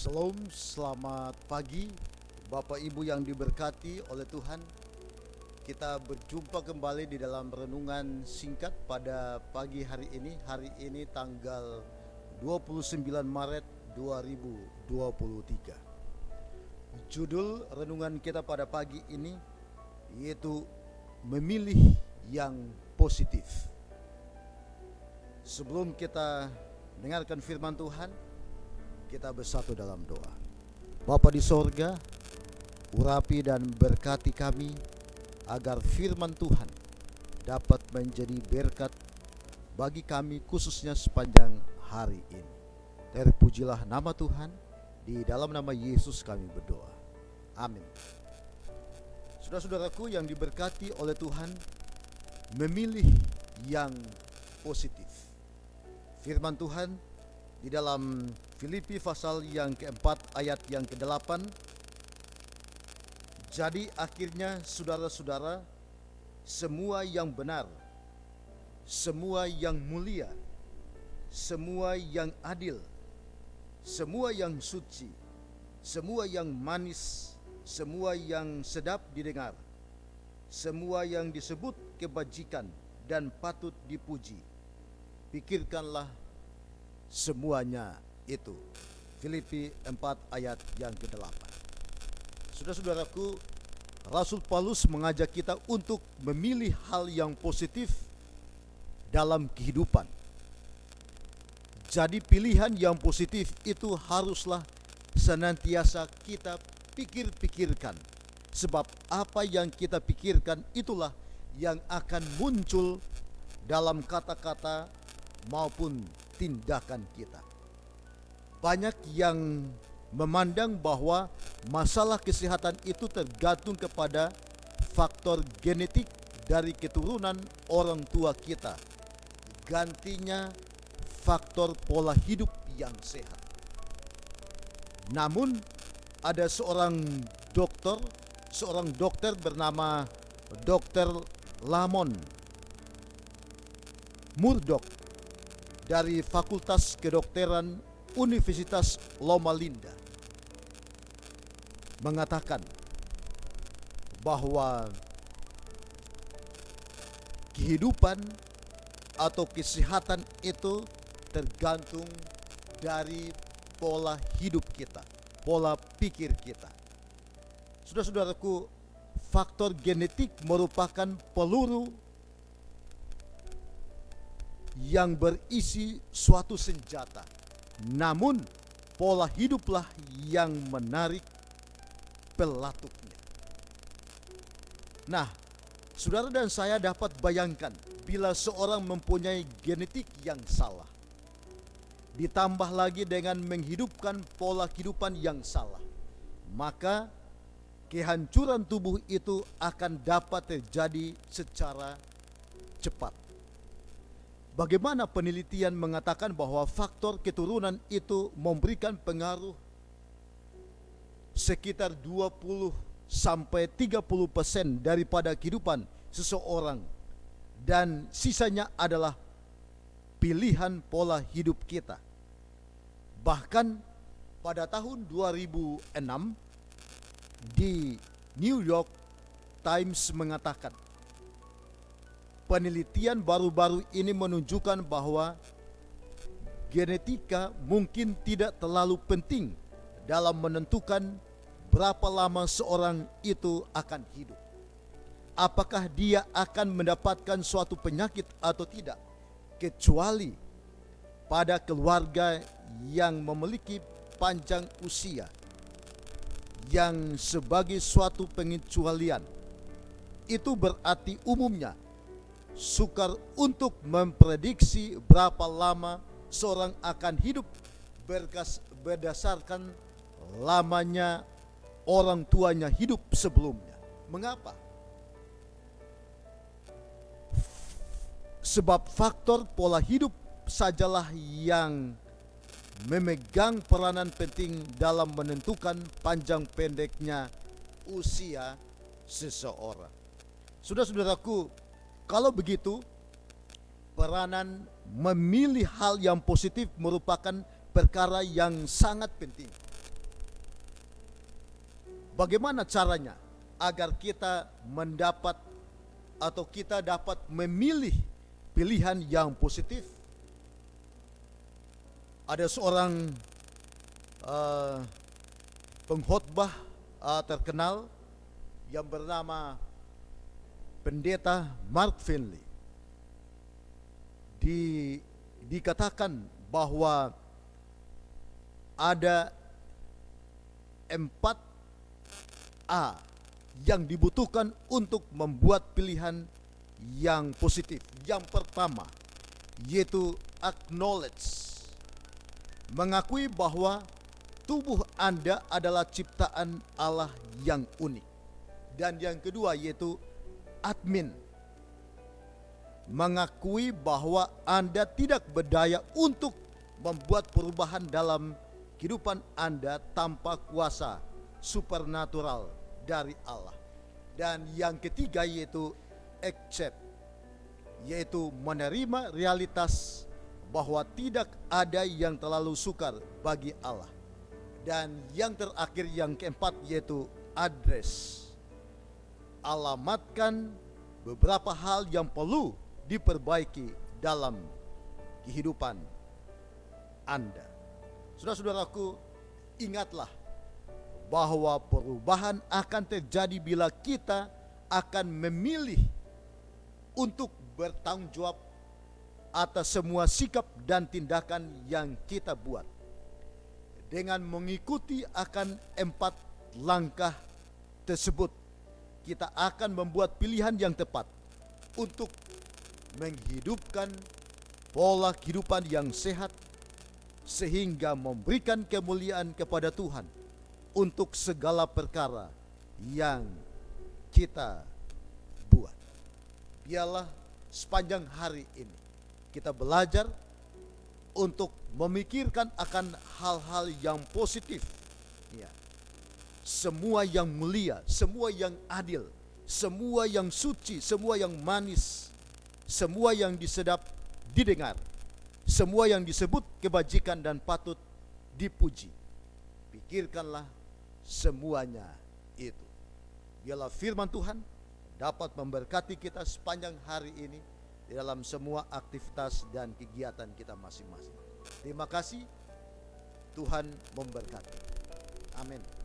Shalom, selamat pagi Bapak Ibu yang diberkati oleh Tuhan. Kita berjumpa kembali di dalam renungan singkat pada pagi hari ini. Hari ini tanggal 29 Maret 2023. Judul renungan kita pada pagi ini yaitu memilih yang positif. Sebelum kita dengarkan firman Tuhan, kita bersatu dalam doa. Bapa di sorga, urapi dan berkati kami agar firman Tuhan dapat menjadi berkat bagi kami khususnya sepanjang hari ini. Terpujilah nama Tuhan, di dalam nama Yesus kami berdoa. Amin. Saudara-saudaraku yang diberkati oleh Tuhan, memilih yang positif. Firman Tuhan di dalam Filipi pasal yang keempat ayat yang ke-8. Jadi akhirnya saudara-saudara, semua yang benar, semua yang mulia, semua yang adil, semua yang suci, semua yang manis, semua yang sedap didengar, semua yang disebut kebajikan dan patut dipuji, pikirkanlah semuanya itu. Filipi 4 ayat yang ke-8. Saudara-saudaraku, Rasul Paulus mengajak kita untuk memilih hal yang positif dalam kehidupan. Jadi pilihan yang positif itu haruslah senantiasa kita pikirkan. Sebab apa yang kita pikirkan itulah yang akan muncul dalam kata-kata maupun tindakan kita. Banyak yang memandang bahwa masalah kesehatan itu tergantung kepada faktor genetik dari keturunan orang tua kita. Gantinya faktor pola hidup yang sehat. Namun ada seorang dokter bernama Dr. Lamont Murdock dari Fakultas Kedokteran Universitas Loma Linda mengatakan bahwa kehidupan atau kesehatan itu tergantung dari pola hidup kita, pola pikir kita. Saudara-saudaraku, faktor genetik merupakan peluru yang berisi suatu senjata. Namun pola hiduplah yang menarik pelatuknya. Nah, saudara dan saya dapat bayangkan bila seorang mempunyai genetik yang salah, ditambah lagi dengan menghidupkan pola kehidupan yang salah, maka kehancuran tubuh itu akan dapat terjadi secara cepat. Bagaimana penelitian mengatakan bahwa faktor keturunan itu memberikan pengaruh sekitar 20-30% daripada kehidupan seseorang, dan sisanya adalah pilihan pola hidup kita. Bahkan pada tahun 2006 di New York Times mengatakan, penelitian baru-baru ini menunjukkan bahwa genetika mungkin tidak terlalu penting dalam menentukan berapa lama seorang itu akan hidup. Apakah dia akan mendapatkan suatu penyakit atau tidak, kecuali pada keluarga yang memiliki panjang usia, yang sebagai suatu pengecualian. Itu berarti umumnya sukar untuk memprediksi berapa lama seorang akan hidup berdasarkan lamanya orang tuanya hidup sebelumnya. Mengapa? Sebab faktor pola hidup sajalah yang memegang peranan penting dalam menentukan panjang pendeknya usia seseorang. Saudara-saudaraku, kalau begitu, peranan memilih hal yang positif merupakan perkara yang sangat penting. Bagaimana caranya agar kita mendapat atau kita dapat memilih pilihan yang positif? Ada seorang pengkhotbah terkenal yang bernama Pendeta Mark Finley. Dikatakan bahwa ada 4A yang dibutuhkan untuk membuat pilihan yang positif. Yang pertama yaitu acknowledge, mengakui bahwa tubuh Anda adalah ciptaan Allah yang unik. Dan yang kedua yaitu admin, mengakui bahwa Anda tidak berdaya untuk membuat perubahan dalam kehidupan Anda tanpa kuasa supernatural dari Allah. Dan yang ketiga yaitu accept, yaitu menerima realitas bahwa tidak ada yang terlalu sukar bagi Allah. Dan yang terakhir, yang keempat, yaitu address, alamatkan beberapa hal yang perlu diperbaiki dalam kehidupan Anda. Saudara-saudaraku, ingatlah bahwa perubahan akan terjadi bila kita akan memilih untuk bertanggung jawab atas semua sikap dan tindakan yang kita buat. Dengan mengikuti akan 4 langkah tersebut, kita akan membuat pilihan yang tepat untuk menghidupkan pola kehidupan yang sehat, sehingga memberikan kemuliaan kepada Tuhan untuk segala perkara yang kita buat. Biarlah sepanjang hari ini kita belajar untuk memikirkan akan hal-hal yang positif, ya. Semua yang mulia, semua yang adil, semua yang suci, semua yang manis, semua yang disedap didengar, semua yang disebut kebajikan dan patut dipuji. Pikirkanlah semuanya itu. Biarlah firman Tuhan dapat memberkati kita sepanjang hari ini di dalam semua aktivitas dan kegiatan kita masing-masing. Terima kasih. Tuhan memberkati. Amin.